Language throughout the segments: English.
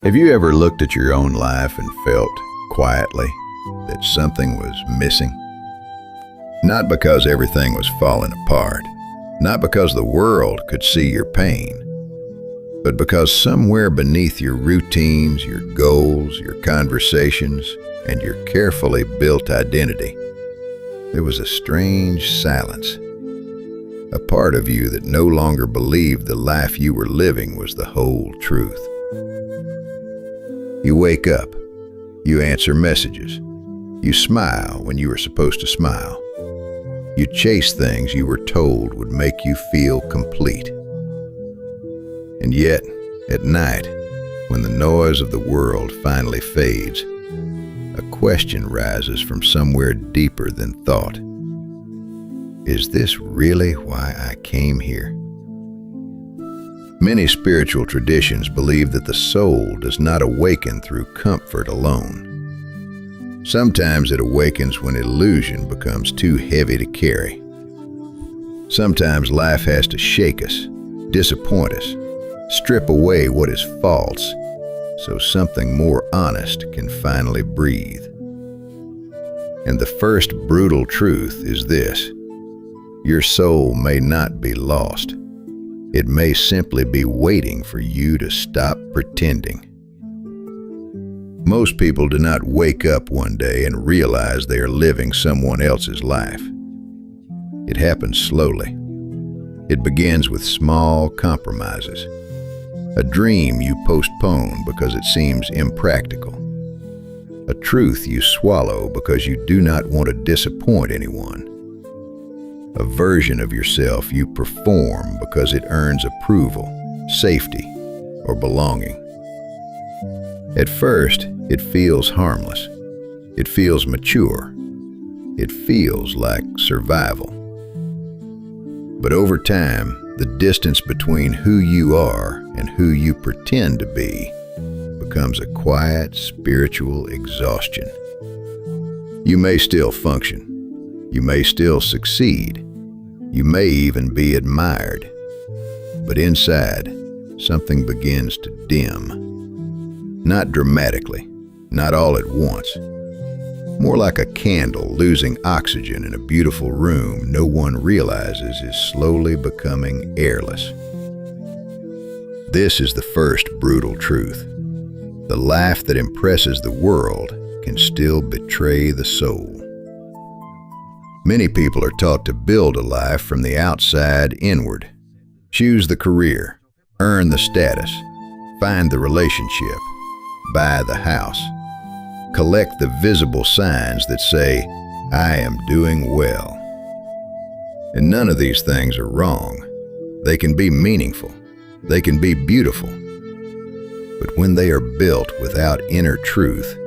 Have you ever looked at your own life and felt, quietly, that something was missing? Not because everything was falling apart, not because the world could see your pain, but because somewhere beneath your routines, your goals, your conversations, and your carefully built identity, there was a strange silence. A part of you that no longer believed the life you were living was the whole truth. You wake up, you answer messages, you smile when you were supposed to smile. You chase things you were told would make you feel complete. And yet, at night, when the noise of the world finally fades, a question rises from somewhere deeper than thought. Is this really why I came here? Many spiritual traditions believe that the soul does not awaken through comfort alone. Sometimes it awakens when illusion becomes too heavy to carry. Sometimes life has to shake us, disappoint us, strip away what is false, so something more honest can finally breathe. And the first brutal truth is this: your soul may not be lost. It may simply be waiting for you to stop pretending. Most people do not wake up one day and realize they are living someone else's life. It happens slowly. It begins with small compromises. A dream you postpone because it seems impractical. A truth you swallow because you do not want to disappoint anyone. A version of yourself you perform because it earns approval, safety, or belonging. At first, it feels harmless. It feels mature. It feels like survival. But over time, the distance between who you are and who you pretend to be becomes a quiet, spiritual exhaustion. You may still function. You may still succeed. You may even be admired. But inside, something begins to dim. Not dramatically, not all at once. More like a candle losing oxygen in a beautiful room no one realizes is slowly becoming airless. This is the first brutal truth. The life that impresses the world can still betray the soul. Many people are taught to build a life from the outside inward. Choose the career, earn the status, find the relationship, buy the house. Collect the visible signs that say, I am doing well. And none of these things are wrong. They can be meaningful. They can be beautiful. But when they are built without inner truth,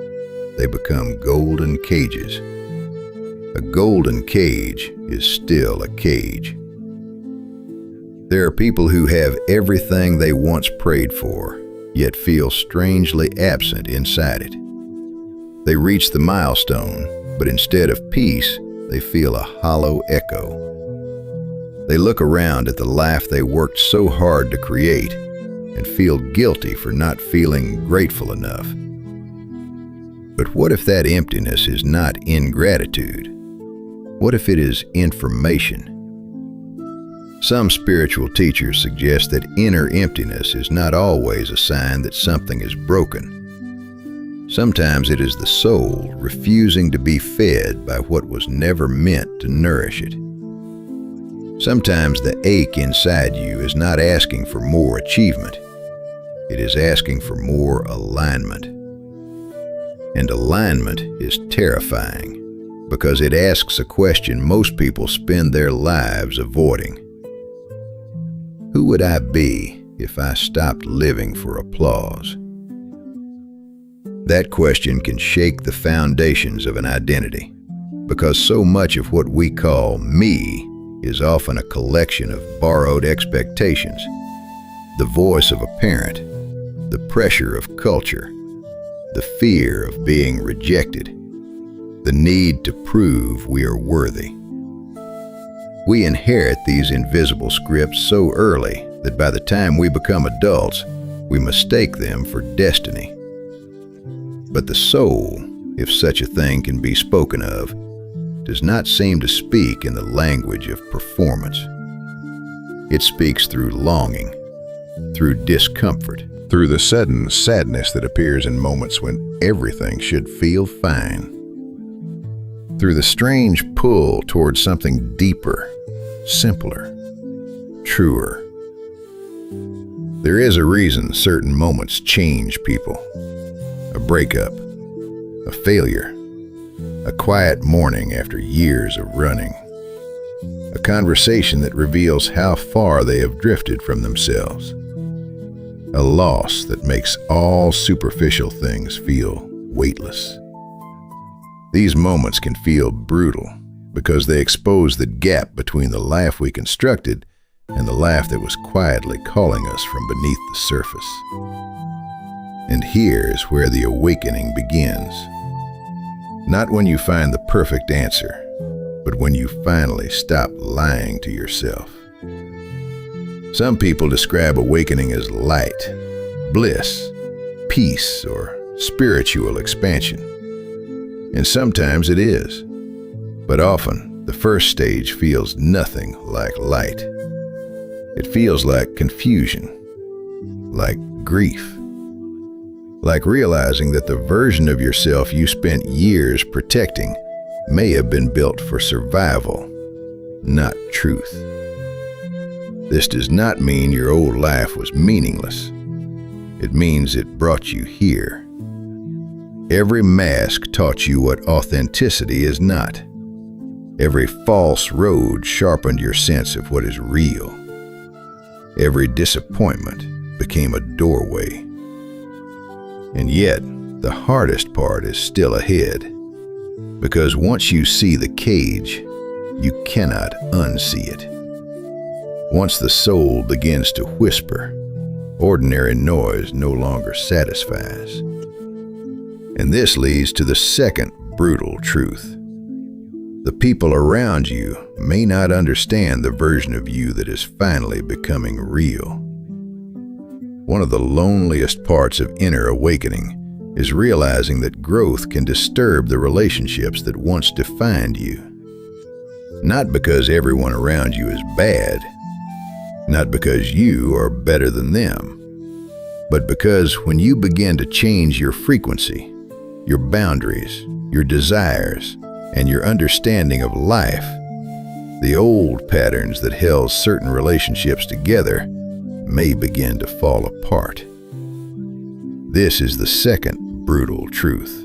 they become golden cages. A golden cage is still a cage. There are people who have everything they once prayed for, yet feel strangely absent inside it. They reach the milestone, but instead of peace, they feel a hollow echo. They look around at the life they worked so hard to create and feel guilty for not feeling grateful enough. But what if that emptiness is not ingratitude? What if it is information? Some spiritual teachers suggest that inner emptiness is not always a sign that something is broken. Sometimes it is the soul refusing to be fed by what was never meant to nourish it. Sometimes the ache inside you is not asking for more achievement. It is asking for more alignment. And alignment is terrifying because it asks a question most people spend their lives avoiding. Who would I be if I stopped living for applause? That question can shake the foundations of an identity, because so much of what we call me is often a collection of borrowed expectations, the voice of a parent, the pressure of culture, the fear of being rejected, the need to prove we are worthy. We inherit these invisible scripts so early that by the time we become adults, We mistake them for destiny. But the soul, if such a thing can be spoken of, does not seem to speak in the language of performance. It speaks through longing, through discomfort, through the sudden sadness that appears in moments when everything should feel fine, through the strange pull towards something deeper, simpler, truer. There is a reason certain moments change people. A breakup, a failure, a quiet morning after years of running, a conversation that reveals how far they have drifted from themselves, a loss that makes all superficial things feel weightless. These moments can feel brutal because they expose the gap between the life we constructed and the life that was quietly calling us from beneath the surface. And here's where the awakening begins. Not when you find the perfect answer, but when you finally stop lying to yourself. Some people describe awakening as light, bliss, peace, or spiritual expansion. And sometimes it is. But often, the first stage feels nothing like light. It feels like confusion, like grief, like realizing that the version of yourself you spent years protecting may have been built for survival, not truth. This does not mean your old life was meaningless. It means it brought you here. Every mask taught you what authenticity is not. Every false road sharpened your sense of what is real. Every disappointment became a doorway. And yet, the hardest part is still ahead. Because once you see the cage, you cannot unsee it. Once the soul begins to whisper, ordinary noise no longer satisfies. And this leads to the second brutal truth. The people around you may not understand the version of you that is finally becoming real. One of the loneliest parts of inner awakening is realizing that growth can disturb the relationships that once defined you. Not because everyone around you is bad, not because you are better than them, but because when you begin to change your frequency, your boundaries, your desires, and your understanding of life, the old patterns that held certain relationships together may begin to fall apart. This is the second brutal truth.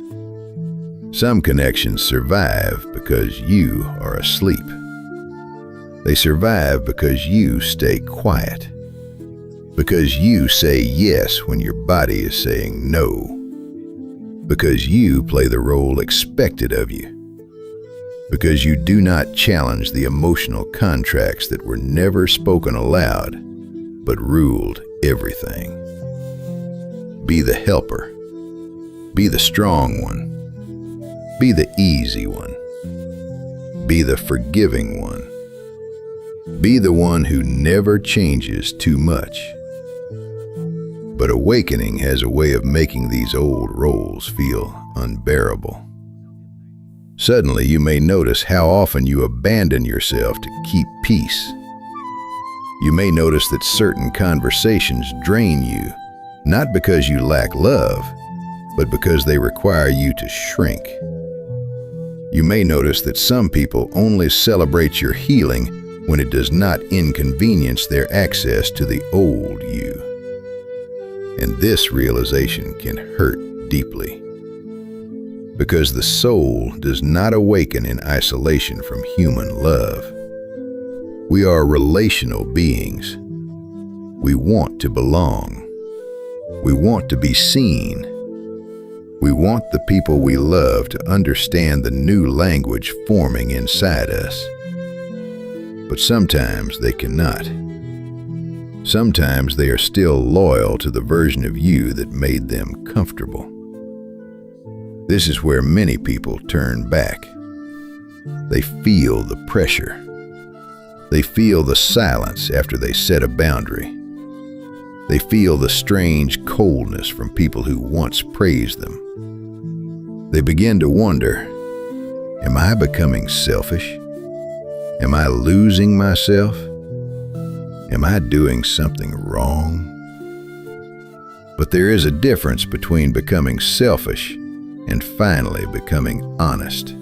Some connections survive because you are asleep. They survive because you stay quiet, because you say yes when your body is saying no, because you play the role expected of you, because you do not challenge the emotional contracts that were never spoken aloud, but ruled everything. Be the helper. Be the strong one. Be the easy one. Be the forgiving one. Be the one who never changes too much. But awakening has a way of making these old roles feel unbearable. Suddenly, you may notice how often you abandon yourself to keep peace. You may notice that certain conversations drain you, not because you lack love, but because they require you to shrink. You may notice that some people only celebrate your healing when it does not inconvenience their access to the old you. And this realization can hurt deeply. Because the soul does not awaken in isolation from human love. We are relational beings. We want to belong. We want to be seen. We want the people we love to understand the new language forming inside us. But sometimes they cannot. Sometimes they are still loyal to the version of you that made them comfortable. This is where many people turn back. They feel the pressure. They feel the silence after they set a boundary. They feel the strange coldness from people who once praised them. They begin to wonder, am I becoming selfish? Am I losing myself? Am I doing something wrong? But there is a difference between becoming selfish and finally becoming honest.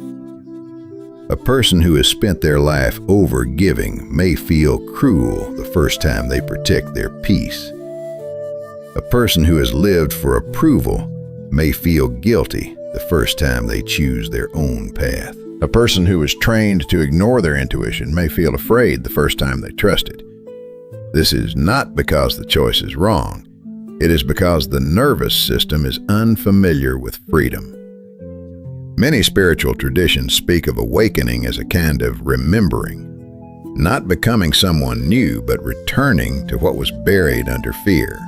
A person who has spent their life over-giving may feel cruel the first time they protect their peace. A person who has lived for approval may feel guilty the first time they choose their own path. A person who is trained to ignore their intuition may feel afraid the first time they trust it. This is not because the choice is wrong. It is because the nervous system is unfamiliar with freedom. Many spiritual traditions speak of awakening as a kind of remembering, not becoming someone new, but returning to what was buried under fear.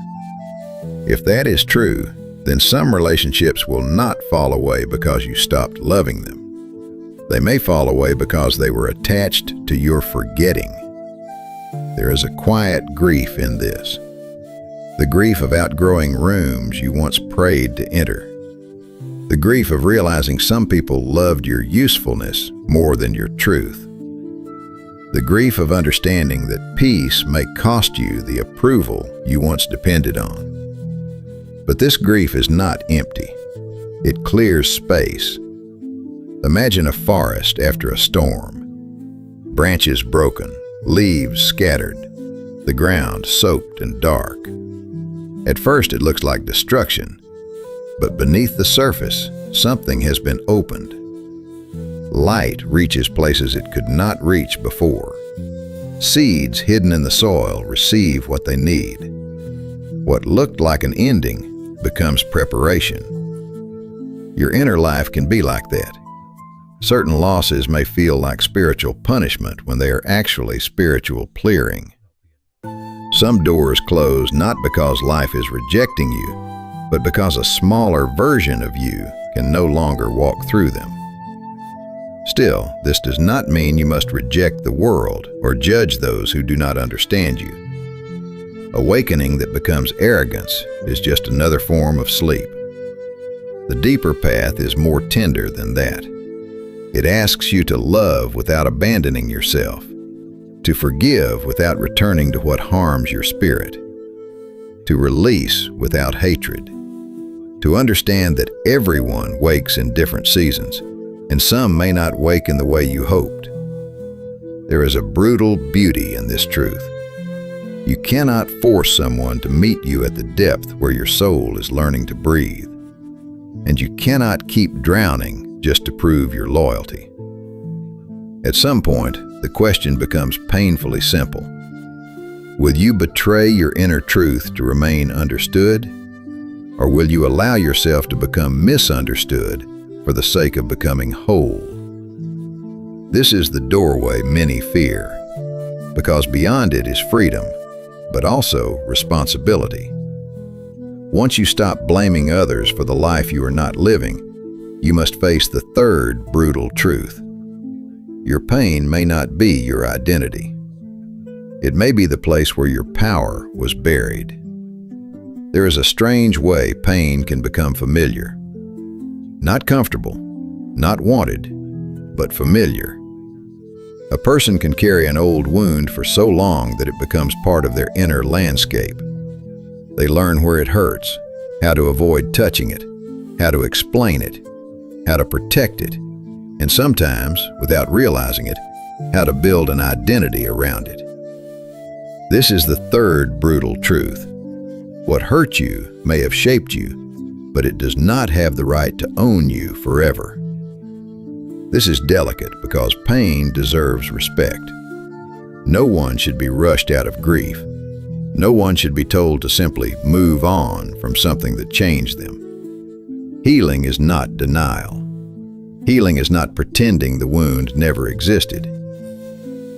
If that is true, then some relationships will not fall away because you stopped loving them. They may fall away because they were attached to your forgetting. There is a quiet grief in this. The grief of outgrowing rooms you once prayed to enter. The grief of realizing some people loved your usefulness more than your truth. The grief of understanding that peace may cost you the approval you once depended on. But this grief is not empty. It clears space. Imagine a forest after a storm. Branches broken, leaves scattered, the ground soaked and dark. At first it looks like destruction, but beneath the surface, something has been opened. Light reaches places it could not reach before. Seeds hidden in the soil receive what they need. What looked like an ending becomes preparation. Your inner life can be like that. Certain losses may feel like spiritual punishment when they are actually spiritual clearing. Some doors close not because life is rejecting you, but because a smaller version of you can no longer walk through them. Still, this does not mean you must reject the world or judge those who do not understand you. Awakening that becomes arrogance is just another form of sleep. The deeper path is more tender than that. It asks you to love without abandoning yourself, to forgive without returning to what harms your spirit, to release without hatred, to understand that everyone wakes in different seasons, and some may not wake in the way you hoped. There is a brutal beauty in this truth. You cannot force someone to meet you at the depth where your soul is learning to breathe, and you cannot keep drowning just to prove your loyalty. At some point, the question becomes painfully simple. Will you betray your inner truth to remain understood, or will you allow yourself to become misunderstood for the sake of becoming whole? This is the doorway many fear, because beyond it is freedom, but also responsibility. Once you stop blaming others for the life you are not living, you must face the third brutal truth. Your pain may not be your identity. It may be the place where your power was buried. There is a strange way pain can become familiar. Not comfortable, not wanted, but familiar. A person can carry an old wound for so long that it becomes part of their inner landscape. They learn where it hurts, how to avoid touching it, how to explain it, how to protect it, and sometimes, without realizing it, how to build an identity around it. This is the third brutal truth. What hurt you may have shaped you, but it does not have the right to own you forever. This is delicate because pain deserves respect. No one should be rushed out of grief. No one should be told to simply move on from something that changed them. Healing is not denial. Healing is not pretending the wound never existed.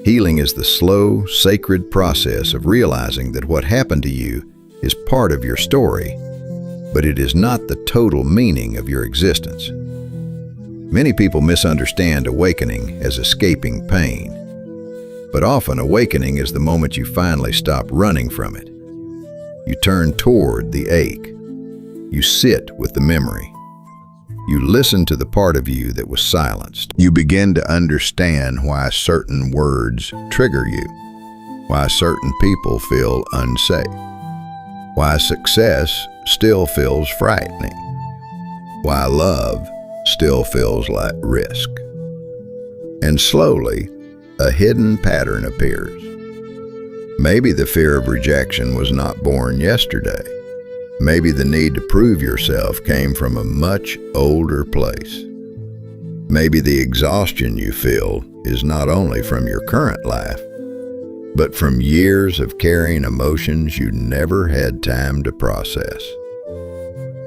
Healing is the slow, sacred process of realizing that what happened to you is part of your story, but it is not the total meaning of your existence. Many people misunderstand awakening as escaping pain, but often awakening is the moment you finally stop running from it. You turn toward the ache. You sit with the memory. You listen to the part of you that was silenced. You begin to understand why certain words trigger you, why certain people feel unsafe, why success still feels frightening, why love still feels like risk. And slowly, a hidden pattern appears. Maybe the fear of rejection was not born yesterday. Maybe the need to prove yourself came from a much older place. Maybe the exhaustion you feel is not only from your current life, but from years of carrying emotions you never had time to process.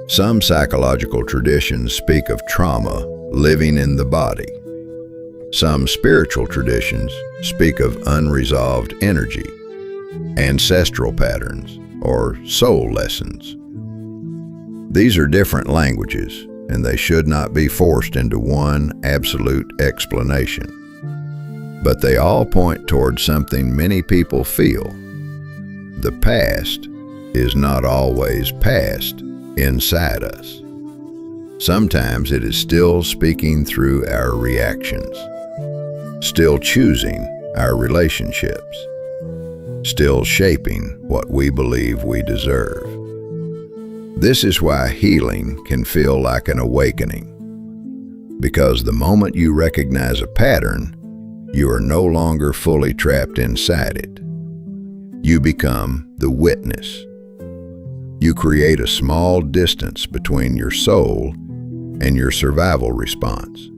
Some psychological traditions speak of trauma living in the body. Some spiritual traditions speak of unresolved energy, ancestral patterns, or soul lessons. These are different languages, and they should not be forced into one absolute explanation. But they all point toward something many people feel. The past is not always past inside us. Sometimes it is still speaking through our reactions, still choosing our relationships, still shaping what we believe we deserve. This is why healing can feel like an awakening, because the moment you recognize a pattern, you are no longer fully trapped inside it. You become the witness. You create a small distance between your soul and your survival response.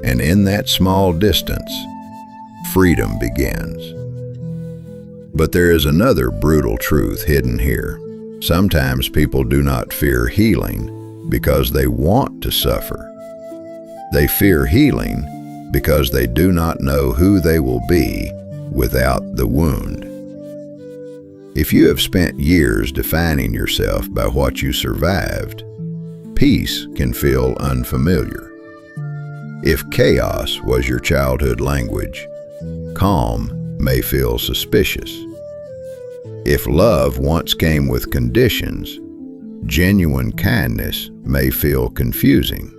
And in that small distance, freedom begins. But there is another brutal truth hidden here. Sometimes people do not fear healing because they want to suffer. They fear healing because they do not know who they will be without the wound. If you have spent years defining yourself by what you survived, peace can feel unfamiliar. If chaos was your childhood language, calm may feel suspicious. If love once came with conditions, genuine kindness may feel confusing.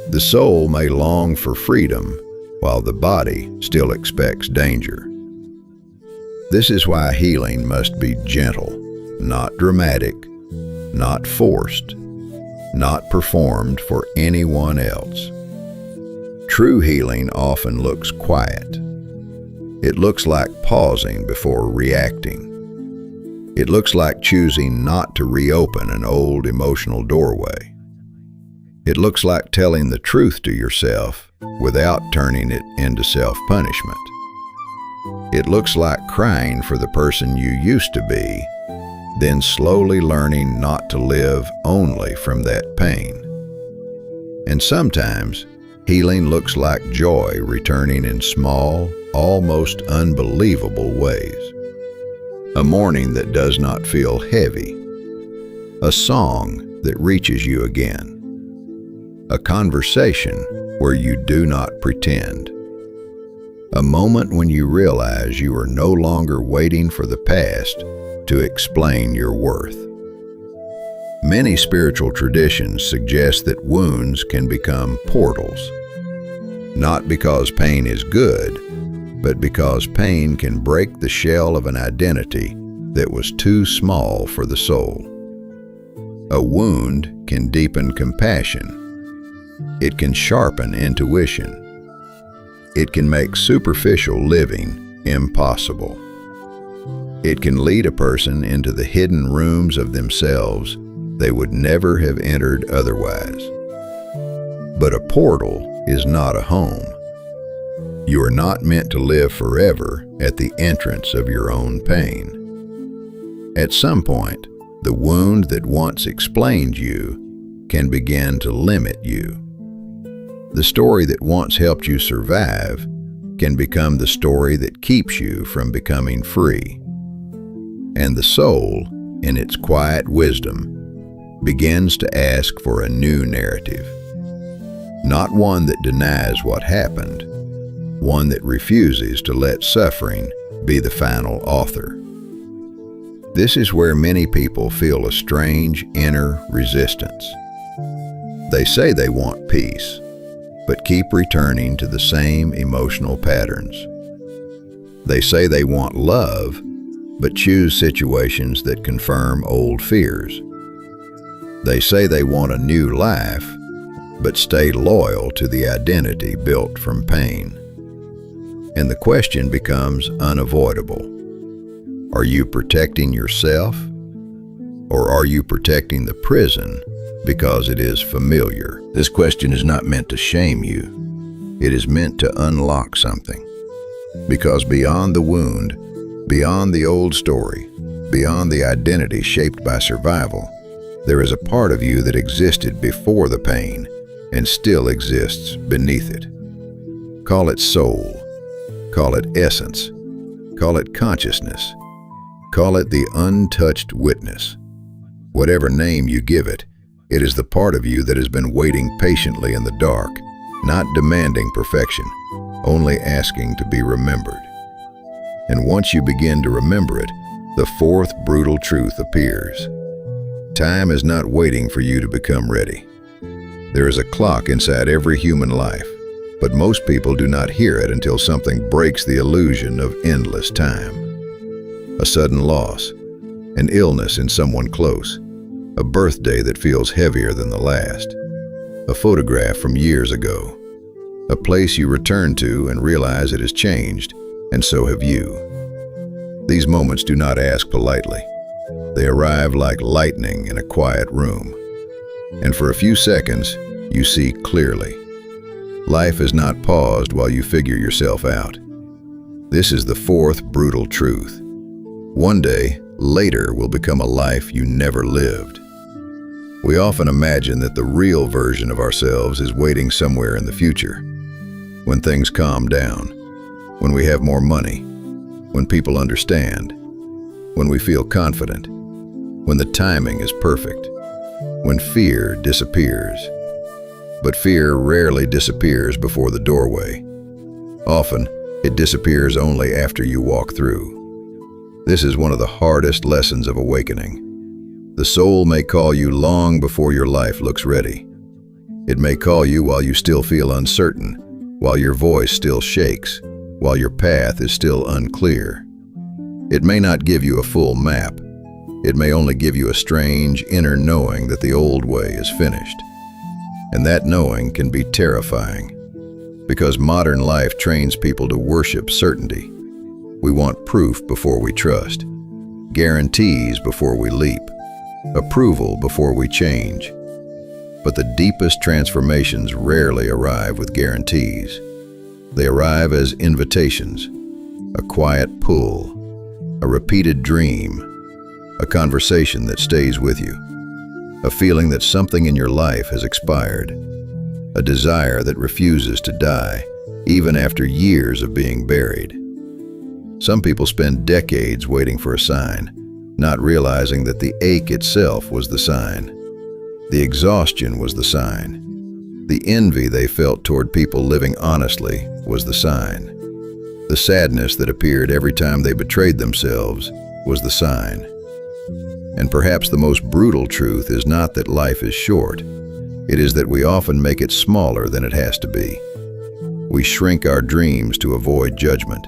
The soul may long for freedom, while the body still expects danger. This is why healing must be gentle, not dramatic, not forced, not performed for anyone else. True healing often looks quiet. It looks like pausing before reacting. It looks like choosing not to reopen an old emotional doorway. It looks like telling the truth to yourself without turning it into self-punishment. It looks like crying for the person you used to be, then slowly learning not to live only from that pain. And sometimes, healing looks like joy returning in small, almost unbelievable ways. A morning that does not feel heavy. A song that reaches you again. A conversation where you do not pretend. A moment when you realize you are no longer waiting for the past to explain your worth. Many spiritual traditions suggest that wounds can become portals, not because pain is good, but because pain can break the shell of an identity that was too small for the soul. A wound can deepen compassion. It can sharpen intuition. It can make superficial living impossible. It can lead a person into the hidden rooms of themselves they would never have entered otherwise. But a portal is not a home. You are not meant to live forever at the entrance of your own pain. At some point, the wound that once explained you can begin to limit you. The story that once helped you survive can become the story that keeps you from becoming free. And the soul, in its quiet wisdom, begins to ask for a new narrative. Not one that denies what happened, one that refuses to let suffering be the final author. This is where many people feel a strange inner resistance. They say they want peace, but keep returning to the same emotional patterns. They say they want love, but choose situations that confirm old fears. They say they want a new life, but stay loyal to the identity built from pain. And the question becomes unavoidable. Are you protecting yourself, or are you protecting the prison because it is familiar? This question is not meant to shame you. It is meant to unlock something. Because beyond the wound, beyond the old story, beyond the identity shaped by survival, there is a part of you that existed before the pain and still exists beneath it. Call it soul, call it essence, call it consciousness, call it the untouched witness. Whatever name you give it, it is the part of you that has been waiting patiently in the dark, not demanding perfection, only asking to be remembered. And once you begin to remember it, the fourth brutal truth appears. Time is not waiting for you to become ready. There is a clock inside every human life, but most people do not hear it until something breaks the illusion of endless time. A sudden loss, an illness in someone close, a birthday that feels heavier than the last, a photograph from years ago, a place you return to and realize it has changed, and so have you. These moments do not ask politely. They arrive like lightning in a quiet room. And for a few seconds, you see clearly. Life is not paused while you figure yourself out. This is the fourth brutal truth. One day, later will become a life you never lived. We often imagine that the real version of ourselves is waiting somewhere in the future. When things calm down, when we have more money, when people understand, when we feel confident, when the timing is perfect, when fear disappears. But fear rarely disappears before the doorway. Often, it disappears only after you walk through. This is one of the hardest lessons of awakening. The soul may call you long before your life looks ready. It may call you while you still feel uncertain, while your voice still shakes, while your path is still unclear. It may not give you a full map. It may only give you a strange inner knowing that the old way is finished. And that knowing can be terrifying, because modern life trains people to worship certainty. We want proof before we trust, guarantees before we leap, approval before we change. But the deepest transformations rarely arrive with guarantees. They arrive as invitations, a quiet pull, a repeated dream, a conversation that stays with you, a feeling that something in your life has expired, a desire that refuses to die, even after years of being buried. Some people spend decades waiting for a sign, not realizing that the ache itself was the sign. The exhaustion was the sign. The envy they felt toward people living honestly was the sign. The sadness that appeared every time they betrayed themselves was the sign. And perhaps the most brutal truth is not that life is short. It is that we often make it smaller than it has to be. We shrink our dreams to avoid judgment.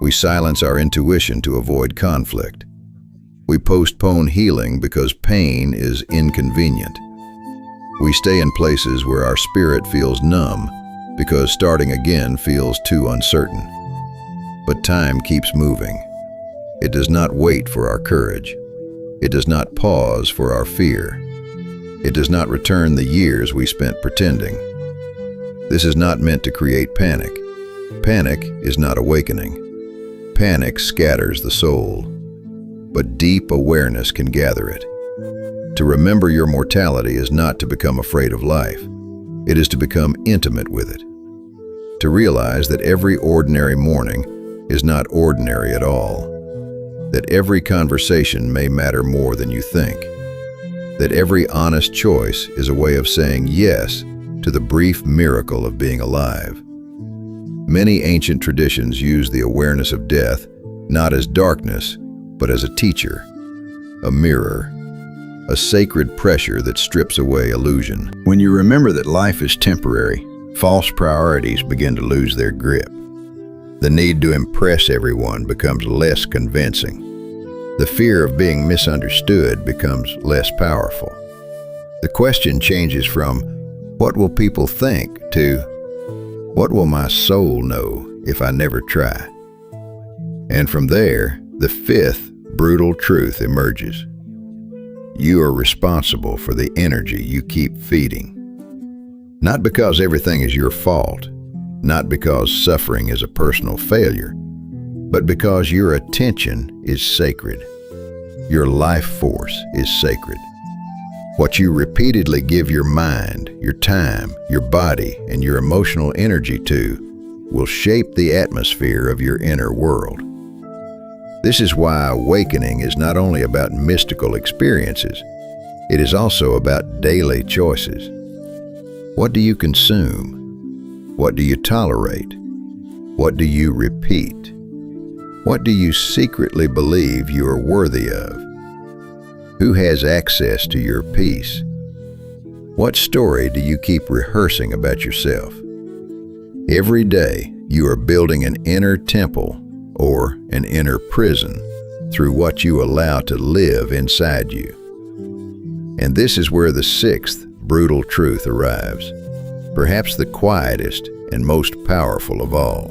We silence our intuition to avoid conflict. We postpone healing because pain is inconvenient. We stay in places where our spirit feels numb because starting again feels too uncertain. But time keeps moving. It does not wait for our courage. It does not pause for our fear. It does not return the years we spent pretending. This is not meant to create panic. Panic is not awakening. Panic scatters the soul, but deep awareness can gather it. To remember your mortality is not to become afraid of life. It is to become intimate with it. To realize that every ordinary morning is not ordinary at all. That every conversation may matter more than you think. That every honest choice is a way of saying yes to the brief miracle of being alive. Many ancient traditions use the awareness of death not as darkness, but as a teacher, a mirror, a sacred pressure that strips away illusion. When you remember that life is temporary, false priorities begin to lose their grip. The need to impress everyone becomes less convincing. The fear of being misunderstood becomes less powerful. The question changes from, "What will people think?" to, "What will my soul know if I never try?" And from there, the fifth brutal truth emerges. You are responsible for the energy you keep feeding. Not because everything is your fault, not because suffering is a personal failure, but because your attention is sacred. Your life force is sacred. What you repeatedly give your mind, your time, your body, and your emotional energy to will shape the atmosphere of your inner world. This is why awakening is not only about mystical experiences, it is also about daily choices. What do you consume? What do you tolerate? What do you repeat? What do you secretly believe you are worthy of? Who has access to your peace? What story do you keep rehearsing about yourself? Every day, you are building an inner temple or an inner prison through what you allow to live inside you. And this is where the sixth brutal truth arrives, perhaps the quietest and most powerful of all.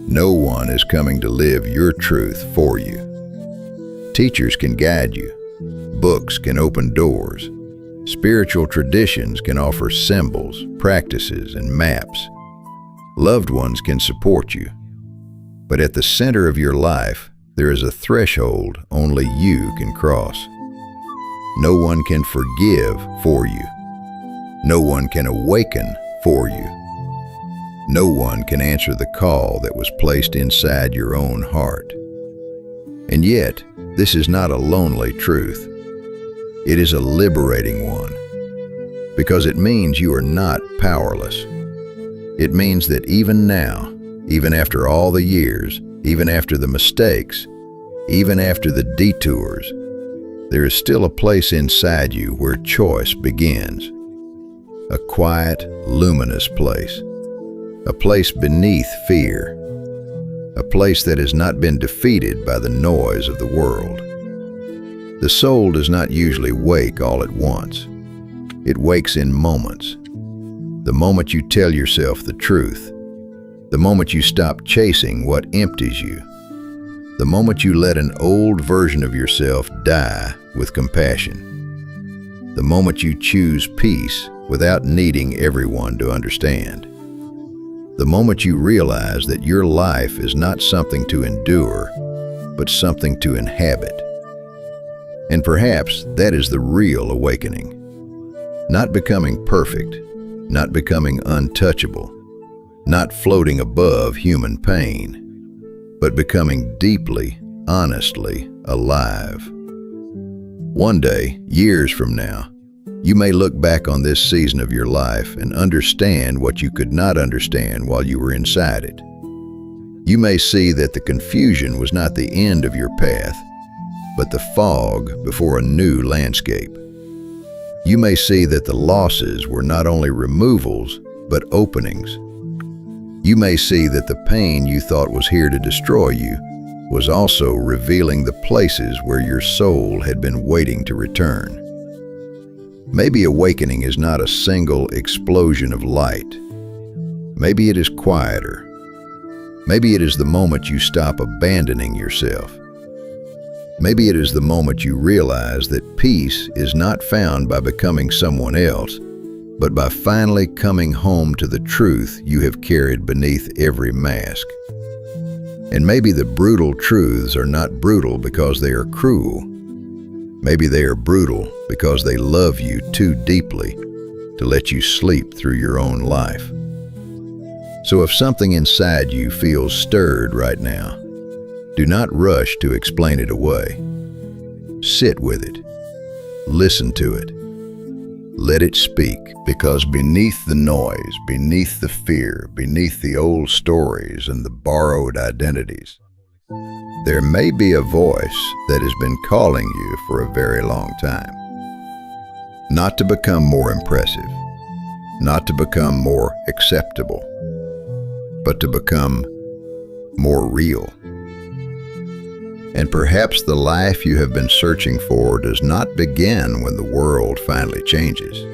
No one is coming to live your truth for you. Teachers can guide you. Books can open doors. Spiritual traditions can offer symbols, practices, and maps. Loved ones can support you. But at the center of your life, there is a threshold only you can cross. No one can forgive for you. No one can awaken for you. No one can answer the call that was placed inside your own heart. And yet, this is not a lonely truth. It is a liberating one, because it means you are not powerless. It means that even now, even after all the years, even after the mistakes, even after the detours, there is still a place inside you where choice begins. A quiet, luminous place. A place beneath fear. A place that has not been defeated by the noise of the world. The soul does not usually wake all at once. It wakes in moments. The moment you tell yourself the truth. The moment you stop chasing what empties you. The moment you let an old version of yourself die with compassion. The moment you choose peace without needing everyone to understand. The moment you realize that your life is not something to endure, but something to inhabit. And perhaps that is the real awakening. Not becoming perfect, not becoming untouchable, not floating above human pain, but becoming deeply, honestly alive. One day, years from now, you may look back on this season of your life and understand what you could not understand while you were inside it. You may see that the confusion was not the end of your path, but the fog before a new landscape. You may see that the losses were not only removals, but openings. You may see that the pain you thought was here to destroy you was also revealing the places where your soul had been waiting to return. Maybe awakening is not a single explosion of light. Maybe it is quieter. Maybe it is the moment you stop abandoning yourself. Maybe it is the moment you realize that peace is not found by becoming someone else, but by finally coming home to the truth you have carried beneath every mask. And maybe the brutal truths are not brutal because they are cruel. Maybe they are brutal because they love you too deeply to let you sleep through your own life. So if something inside you feels stirred right now, do not rush to explain it away. Sit with it. Listen to it. Let it speak, because beneath the noise, beneath the fear, beneath the old stories and the borrowed identities, There may be a voice that has been calling you for a very long time. Not to become more impressive, not to become more acceptable, but to become more real. And perhaps the life you have been searching for does not begin when the world finally changes.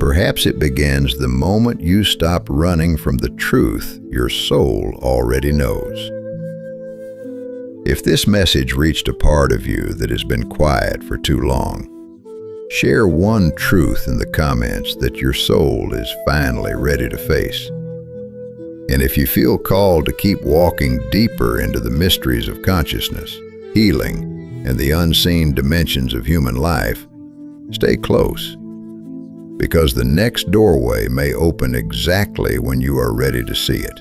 Perhaps it begins the moment you stop running from the truth your soul already knows. If this message reached a part of you that has been quiet for too long, share one truth in the comments that your soul is finally ready to face. And if you feel called to keep walking deeper into the mysteries of consciousness, healing, and the unseen dimensions of human life, stay close, because the next doorway may open exactly when you are ready to see it.